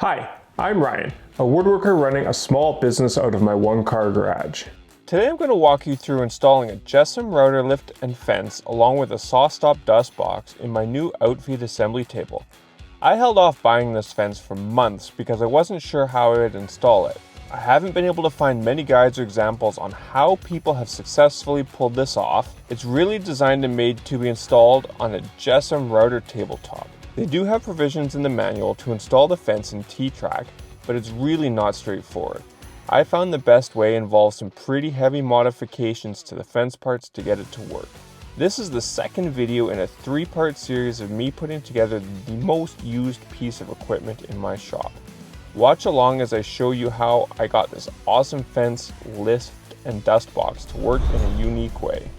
Hi, I'm Ryan, a woodworker running a small business out of my one-car garage. Today I'm going to walk you through installing a JessEm router lift and fence along with a saw-stop dust box in my new Outfeed assembly table. I held off buying this fence for months because I wasn't sure how I would install it. I haven't been able to find many guides or examples on how people have successfully pulled this off. It's really designed and made to be installed on a JessEm router tabletop. They do have provisions in the manual to install the fence in T-track, but it's really not straightforward. I found the best way involves some pretty heavy modifications to the fence parts to get it to work. This is the second video in a 3-part series of me putting together the most used piece of equipment in my shop. Watch along as I show you how I got this awesome fence, lift, and dust box to work in a unique way.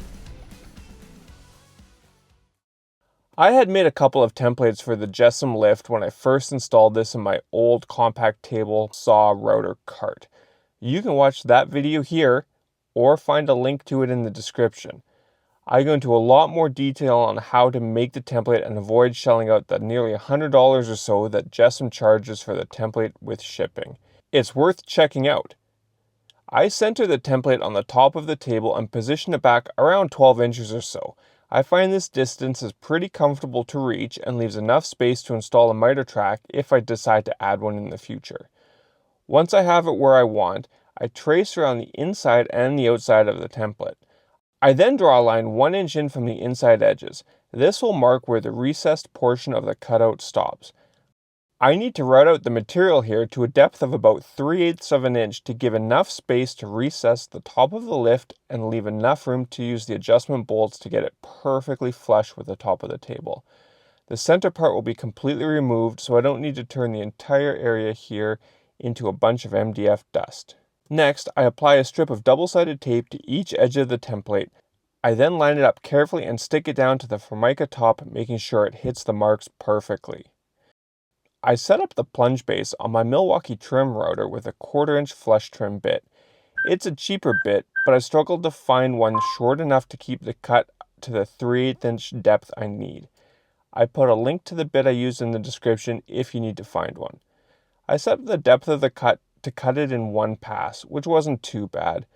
I had made a couple of templates for the JessEm lift when I first installed this in my old compact table saw router cart. You can watch that video here or find a link to it in the description. I go into a lot more detail on how to make the template and avoid shelling out the nearly $100 or so that JessEm charges for the template with shipping. It's worth checking out. I center the template on the top of the table and position it back around 12 inches or so. I find this distance is pretty comfortable to reach and leaves enough space to install a miter track if I decide to add one in the future. Once I have it where I want, I trace around the inside and the outside of the template. I then draw a line 1 inch in from the inside edges. This will mark where the recessed portion of the cutout stops. I need to route out the material here to a depth of about 3/8 of an inch to give enough space to recess the top of the lift and leave enough room to use the adjustment bolts to get it perfectly flush with the top of the table. The center part will be completely removed, so I don't need to turn the entire area here into a bunch of MDF dust. Next, I apply a strip of double-sided tape to each edge of the template. I then line it up carefully and stick it down to the Formica top, making sure it hits the marks perfectly. I set up the plunge base on my Milwaukee trim router with a 1/4 inch flush trim bit. It's a cheaper bit, but I struggled to find one short enough to keep the cut to the 3/8 inch depth I need. I put a link to the bit I used in the description if you need to find one. I set up the depth of the cut to cut it in one pass, which wasn't too bad.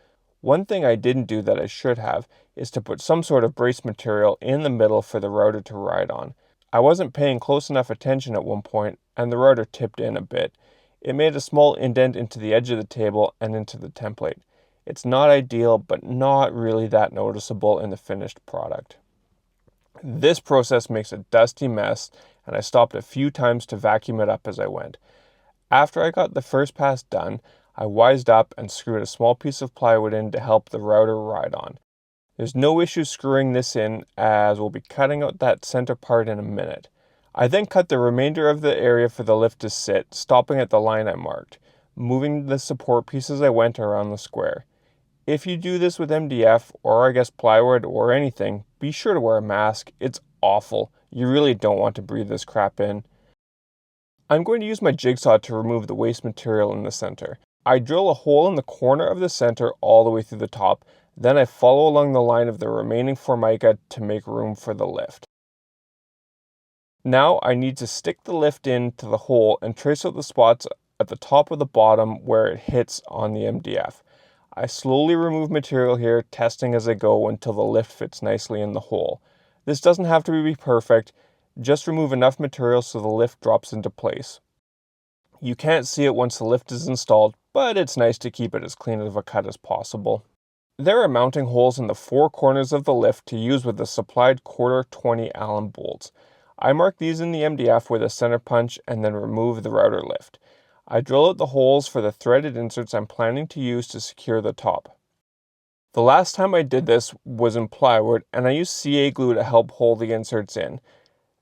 One thing I didn't do that I should have is to put some sort of brace material in the middle for the router to ride on. I wasn't paying close enough attention at one point, and the router tipped in a bit. It made a small indent into the edge of the table and into the template. It's not ideal, but not really that noticeable in the finished product. This process makes a dusty mess, and I stopped a few times to vacuum it up as I went. After I got the first pass done, I wised up and screwed a small piece of plywood in to help the router ride on. There's no issue screwing this in, as we'll be cutting out that center part in a minute. I then cut the remainder of the area for the lift to sit, stopping at the line I marked, moving the support pieces I went around the square. If you do this with MDF, or I guess plywood or anything, be sure to wear a mask. It's awful. You really don't want to breathe this crap in. I'm going to use my jigsaw to remove the waste material in the center. I drill a hole in the corner of the center all the way through the top. Then I follow along the line of the remaining Formica to make room for the lift. Now I need to stick the lift into the hole and trace out the spots at the top of the bottom where it hits on the MDF. I slowly remove material here, testing as I go until the lift fits nicely in the hole. This doesn't have to be perfect, just remove enough material so the lift drops into place. You can't see it once the lift is installed, but it's nice to keep it as clean of a cut as possible. There are mounting holes in the 4 corners of the lift to use with the supplied 1/4 20 Allen bolts. I mark these in the MDF with a center punch and then remove the router lift. I drill out the holes for the threaded inserts I'm planning to use to secure the top. The last time I did this was in plywood, and I used CA glue to help hold the inserts in.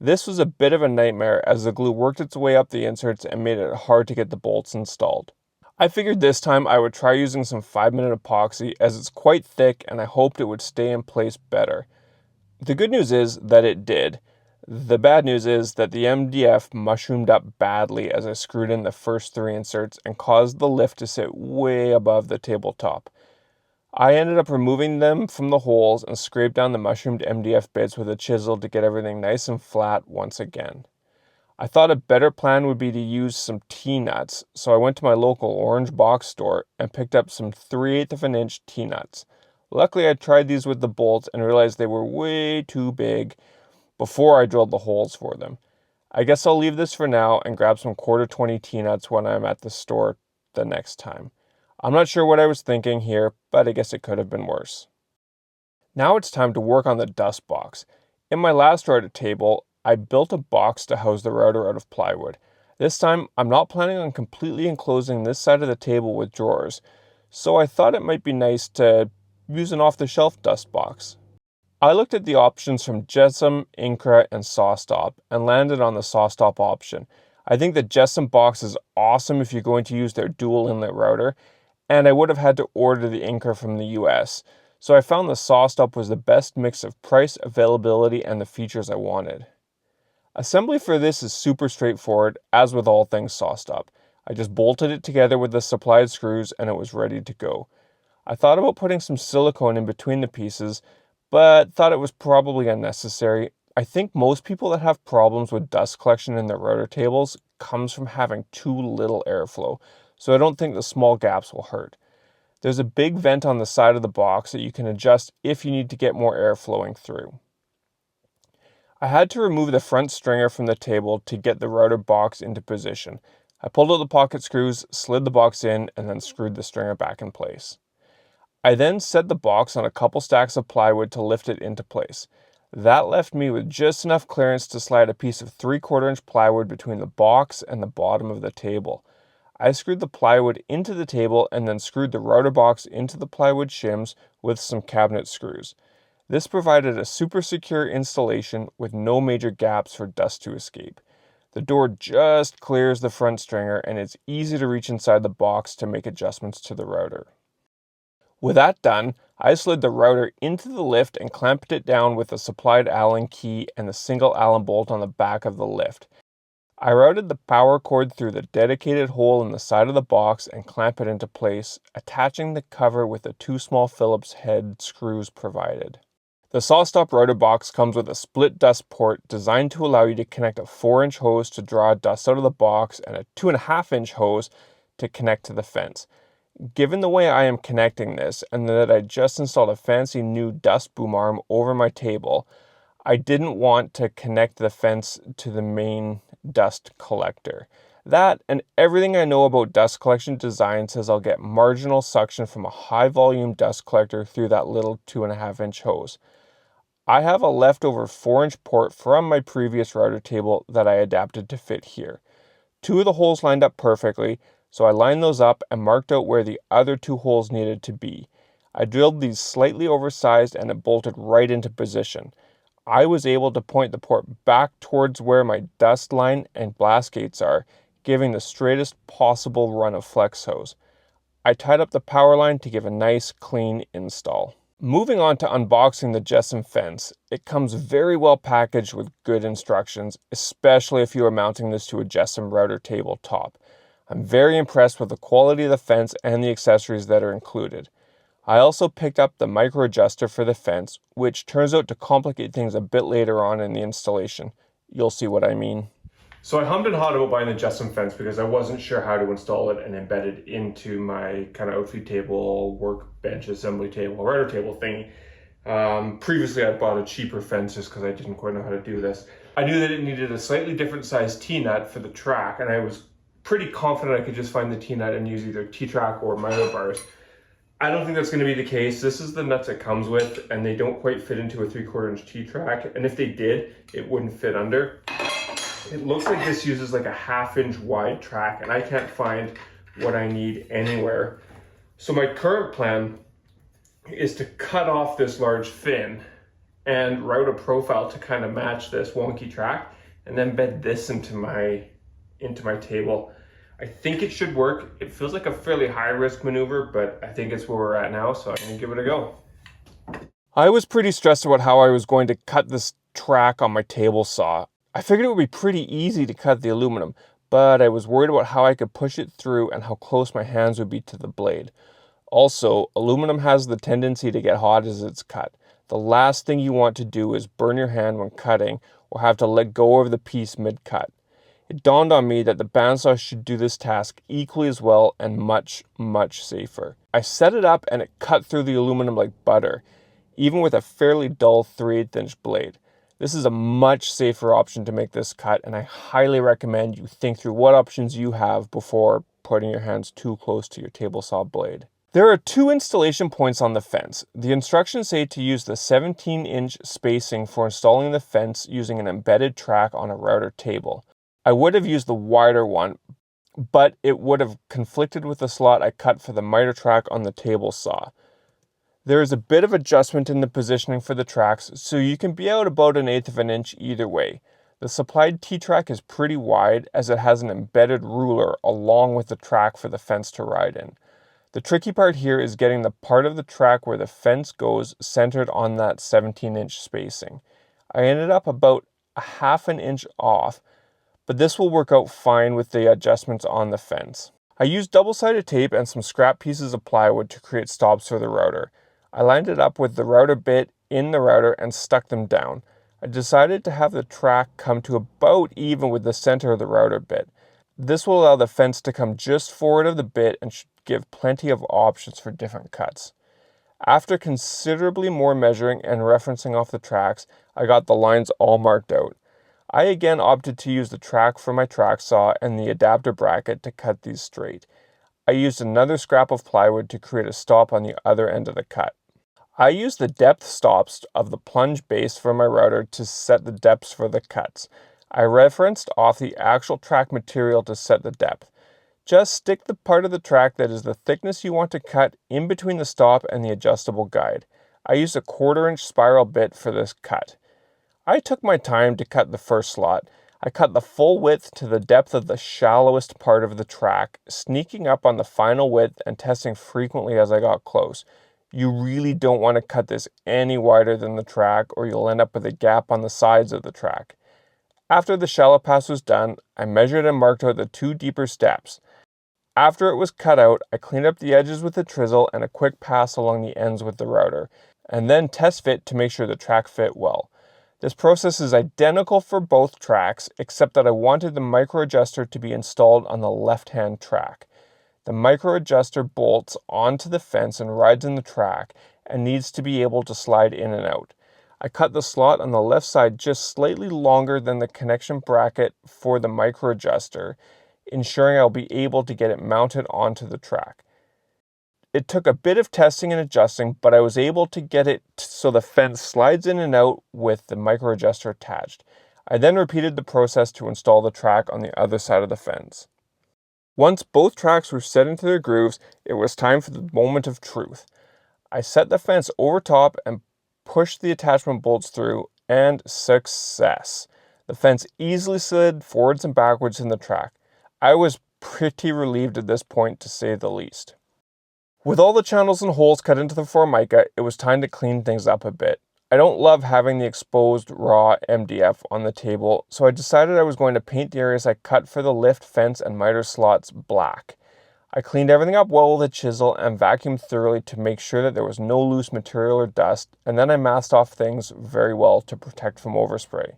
This was a bit of a nightmare as the glue worked its way up the inserts and made it hard to get the bolts installed. I figured this time I would try using some 5-minute epoxy as it's quite thick and I hoped it would stay in place better. The good news is that it did. The bad news is that the MDF mushroomed up badly as I screwed in the first 3 inserts and caused the lift to sit way above the tabletop. I ended up removing them from the holes and scraped down the mushroomed MDF bits with a chisel to get everything nice and flat once again. I thought a better plan would be to use some T-nuts, so I went to my local orange box store and picked up some 3/8 of an inch T-nuts. Luckily, I tried these with the bolts and realized they were way too big before I drilled the holes for them. I guess I'll leave this for now and grab some 1/4 T-nuts when I'm at the store the next time. I'm not sure what I was thinking here, but I guess it could have been worse. Now it's time to work on the dust box. In my last router table, I built a box to house the router out of plywood. This time, I'm not planning on completely enclosing this side of the table with drawers, so I thought it might be nice to use an off-the-shelf dust box. I looked at the options from JessEm, Incra, and SawStop and landed on the SawStop option. I think the JessEm box is awesome if you're going to use their dual inlet router, and I would have had to order the Incra from the US. So I found the SawStop was the best mix of price, availability, and the features I wanted. Assembly for this is super straightforward, as with all things SawStop. I just bolted it together with the supplied screws and it was ready to go. I thought about putting some silicone in between the pieces, but thought it was probably unnecessary. I think most people that have problems with dust collection in their router tables comes from having too little airflow, so I don't think the small gaps will hurt. There's a big vent on the side of the box that you can adjust if you need to get more air flowing through. I had to remove the front stringer from the table to get the router box into position. I pulled out the pocket screws, slid the box in, and then screwed the stringer back in place. I then set the box on a couple stacks of plywood to lift it into place. That left me with just enough clearance to slide a piece of 3/4 inch plywood between the box and the bottom of the table. I screwed the plywood into the table and then screwed the router box into the plywood shims with some cabinet screws. This provided a super secure installation with no major gaps for dust to escape. The door just clears the front stringer and it's easy to reach inside the box to make adjustments to the router. With that done, I slid the router into the lift and clamped it down with a supplied Allen key and the single Allen bolt on the back of the lift. I routed the power cord through the dedicated hole in the side of the box and clamped it into place, attaching the cover with the 2 small Phillips head screws provided. The SawStop router box comes with a split dust port designed to allow you to connect a 4-inch hose to draw dust out of the box and a 2.5-inch hose to connect to the fence. Given the way I am connecting this and that I just installed a fancy new dust boom arm over my table, I didn't want to connect the fence to the main dust collector. That and everything I know about dust collection design says I'll get marginal suction from a high volume dust collector through that little 2.5-inch hose. I have a leftover 4-inch port from my previous router table that I adapted to fit here. 2 of the holes lined up perfectly, so I lined those up and marked out where the other 2 holes needed to be. I drilled these slightly oversized and it bolted right into position. I was able to point the port back towards where my dust line and blast gates are, giving the straightest possible run of flex hose. I tied up the power line to give a nice clean install. Moving on to unboxing the JessEm fence, it comes very well packaged with good instructions, especially if you are mounting this to a JessEm router tabletop. I'm very impressed with the quality of the fence and the accessories that are included. I also picked up the micro adjuster for the fence, which turns out to complicate things a bit later on in the installation. You'll see what I mean. So I hummed and hawed about buying the JessEm fence because I wasn't sure how to install it and embed it into my kind of outfeed table, workbench assembly table, router table thingy. Previously I bought a cheaper fence just because I didn't quite know how to do this. I knew that it needed a slightly different size T-nut for the track, and I was pretty confident I could just find the T-nut and use either T-track or miter bars. I don't think that's going to be the case. This is the nuts it comes with, and they don't quite fit into a 3/4 inch T-track, and if they did, it wouldn't fit under. It looks like this uses like a 1/2 inch wide track, and I can't find what I need anywhere. So my current plan is to cut off this large fin and route a profile to kind of match this wonky track, and then bed this into my table. I think it should work. It feels like a fairly high risk maneuver, but I think it's where we're at now, so I'm gonna give it a go. I was pretty stressed about how I was going to cut this track on my table saw. I figured it would be pretty easy to cut the aluminum, but I was worried about how I could push it through and how close my hands would be to the blade. Also, aluminum has the tendency to get hot as it's cut. The last thing you want to do is burn your hand when cutting or have to let go of the piece mid-cut. It dawned on me that the bandsaw should do this task equally as well and much, much safer. I set it up and it cut through the aluminum like butter, even with a fairly dull 3/8 inch blade. This is a much safer option to make this cut, and I highly recommend you think through what options you have before putting your hands too close to your table saw blade. There are 2 installation points on the fence. The instructions say to use the 17-inch spacing for installing the fence using an embedded track on a router table. I would have used the wider one, but it would have conflicted with the slot I cut for the miter track on the table saw. There is a bit of adjustment in the positioning for the tracks, so you can be out about 1/8 of an inch either way. The supplied T-track is pretty wide as it has an embedded ruler along with the track for the fence to ride in. The tricky part here is getting the part of the track where the fence goes centered on that 17-inch spacing. I ended up about 1/2 an inch off, but this will work out fine with the adjustments on the fence. I used double-sided tape and some scrap pieces of plywood to create stops for the router. I lined it up with the router bit in the router and stuck them down. I decided to have the track come to about even with the center of the router bit. This will allow the fence to come just forward of the bit and should give plenty of options for different cuts. After considerably more measuring and referencing off the tracks, I got the lines all marked out. I again opted to use the track for my track saw and the adapter bracket to cut these straight. I used another scrap of plywood to create a stop on the other end of the cut. I used the depth stops of the plunge base for my router to set the depths for the cuts. I referenced off the actual track material to set the depth. Just stick the part of the track that is the thickness you want to cut in between the stop and the adjustable guide. I used a 1/4 inch spiral bit for this cut. I took my time to cut the first slot. I cut the full width to the depth of the shallowest part of the track, sneaking up on the final width and testing frequently as I got close. You really don't want to cut this any wider than the track or you'll end up with a gap on the sides of the track. After the shallow pass was done, I measured and marked out the 2 deeper steps. After it was cut out, I cleaned up the edges with a chisel and a quick pass along the ends with the router, and then test fit to make sure the track fit well. This process is identical for both tracks, except that I wanted the micro adjuster to be installed on the left-hand track. The micro adjuster bolts onto the fence and rides in the track and needs to be able to slide in and out. I cut the slot on the left side just slightly longer than the connection bracket for the micro adjuster, ensuring I'll be able to get it mounted onto the track. It took a bit of testing and adjusting, but I was able to get it so the fence slides in and out with the micro adjuster attached. I then repeated the process to install the track on the other side of the fence. Once both tracks were set into their grooves, it was time for the moment of truth. I set the fence over top and pushed the attachment bolts through, and success! The fence easily slid forwards and backwards in the track. I was pretty relieved at this point, to say the least. With all the channels and holes cut into the Formica, it was time to clean things up a bit. I don't love having the exposed raw MDF on the table, so I decided I was going to paint the areas I cut for the lift, fence, and miter slots black. I cleaned everything up well with a chisel and vacuumed thoroughly to make sure that there was no loose material or dust, and then I masked off things very well to protect from overspray.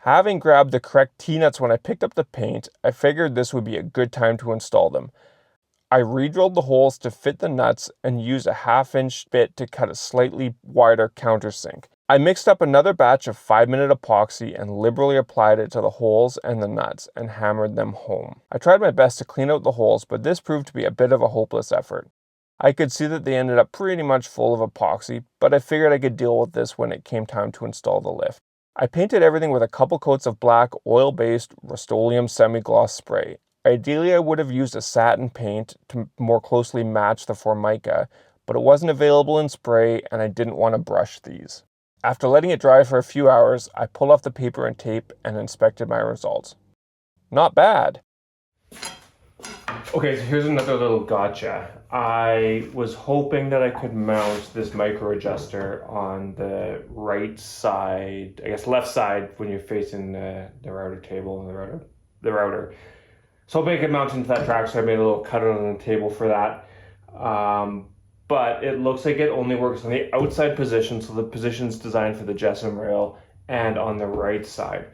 Having grabbed the correct T-nuts when I picked up the paint, I figured this would be a good time to install them. I re-drilled the holes to fit the nuts and used a 1/2 inch bit to cut a slightly wider countersink. I mixed up another batch of 5-minute epoxy and liberally applied it to the holes and the nuts and hammered them home. I tried my best to clean out the holes, but this proved to be a bit of a hopeless effort. I could see that they ended up pretty much full of epoxy, but I figured I could deal with this when it came time to install the lift. I painted everything with a couple coats of black oil-based Rust-Oleum semi-gloss spray. Ideally, I would have used a satin paint to more closely match the Formica, but it wasn't available in spray and I didn't want to brush these. After letting it dry for a few hours, I pulled off the paper and tape and inspected my results. Not bad. Okay, so here's another little gotcha. I was hoping that I could mount this micro adjuster on the right side, I guess left side when you're facing the router table and the router. So hoping I could mount into that track, so I made a little cutout on the table for that. But it looks like it only works on the outside position, so the position's designed for the JessEm rail and on the right side.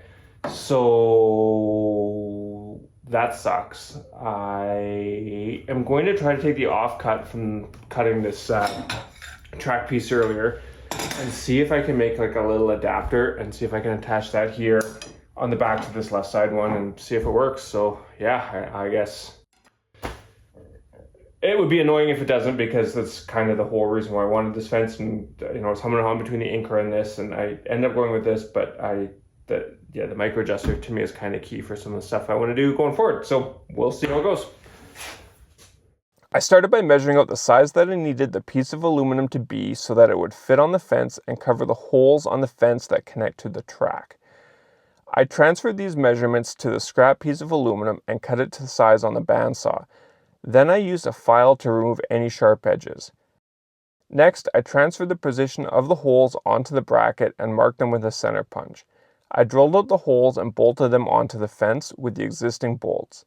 So that sucks. I am going to try to take the offcut from cutting this track piece earlier and see if I can make like a little adapter and see if I can attach that here on the back to this left side one and see if it works. So yeah, I guess it would be annoying if it doesn't, because that's kind of the whole reason why I wanted this fence. And you know, I was humming and hawing between the Anchor and this, and I ended up going with this. But the micro adjuster to me is kind of key for some of the stuff I want to do going forward. So we'll see how it goes. I started by measuring out the size that I needed the piece of aluminum to be so that it would fit on the fence and cover the holes on the fence that connect to the track. I transferred these measurements to the scrap piece of aluminum and cut it to size on the bandsaw. Then I used a file to remove any sharp edges. Next, I transferred the position of the holes onto the bracket and marked them with a center punch. I drilled out the holes and bolted them onto the fence with the existing bolts.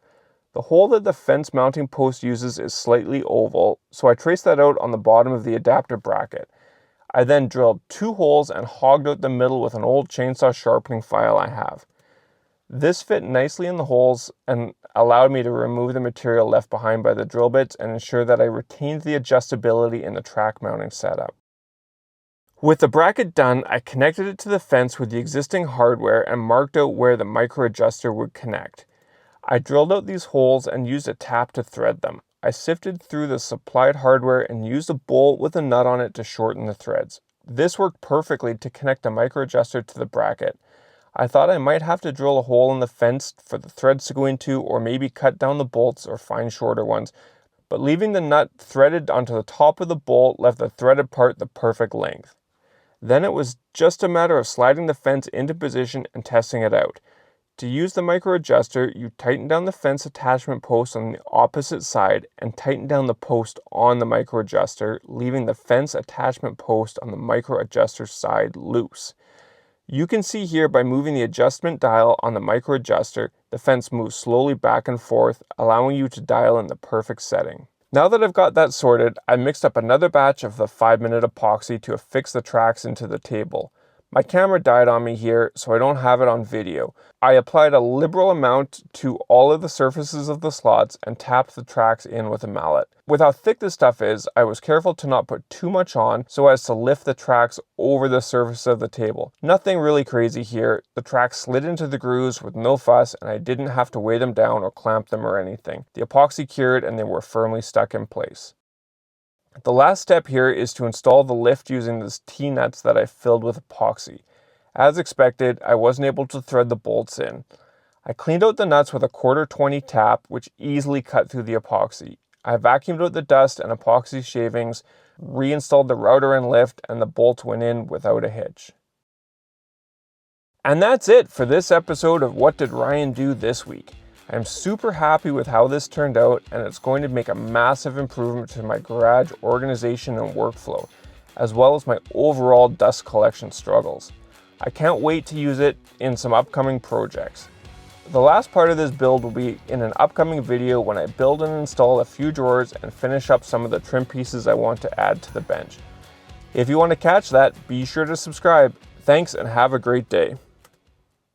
The hole that the fence mounting post uses is slightly oval, so I traced that out on the bottom of the adapter bracket. I then drilled 2 holes and hogged out the middle with an old chainsaw sharpening file I have. This fit nicely in the holes and allowed me to remove the material left behind by the drill bits and ensure that I retained the adjustability in the track mounting setup. With the bracket done, I connected it to the fence with the existing hardware and marked out where the micro adjuster would connect. I drilled out these holes and used a tap to thread them. I sifted through the supplied hardware and used a bolt with a nut on it to shorten the threads. This worked perfectly to connect the micro adjuster to the bracket. I thought I might have to drill a hole in the fence for the threads to go into, or maybe cut down the bolts or find shorter ones, but leaving the nut threaded onto the top of the bolt left the threaded part the perfect length. Then it was just a matter of sliding the fence into position and testing it out. To use the micro adjuster, you tighten down the fence attachment post on the opposite side and tighten down the post on the micro adjuster, leaving the fence attachment post on the micro adjuster side loose. You can see here by moving the adjustment dial on the micro adjuster, the fence moves slowly back and forth, allowing you to dial in the perfect setting. Now that I've got that sorted, I mixed up another batch of the 5-minute epoxy to affix the tracks into the table. My camera died on me here, so I don't have it on video. I applied a liberal amount to all of the surfaces of the slots and tapped the tracks in with a mallet. With how thick this stuff is, I was careful to not put too much on so as to lift the tracks over the surface of the table. Nothing really crazy here. The tracks slid into the grooves with no fuss, and I didn't have to weigh them down or clamp them or anything. The epoxy cured and they were firmly stuck in place. The last step here is to install the lift using these T-nuts that I filled with epoxy. As expected, I wasn't able to thread the bolts in. I cleaned out the nuts with a 1/4-20 tap, which easily cut through the epoxy. I vacuumed out the dust and epoxy shavings, reinstalled the router and lift, and the bolts went in without a hitch. And that's it for this episode of What Did Ryan Do This Week? I'm super happy with how this turned out, and it's going to make a massive improvement to my garage organization and workflow, as well as my overall dust collection struggles. I can't wait to use it in some upcoming projects. The last part of this build will be in an upcoming video when I build and install a few drawers and finish up some of the trim pieces I want to add to the bench. If you want to catch that, be sure to subscribe. Thanks and have a great day.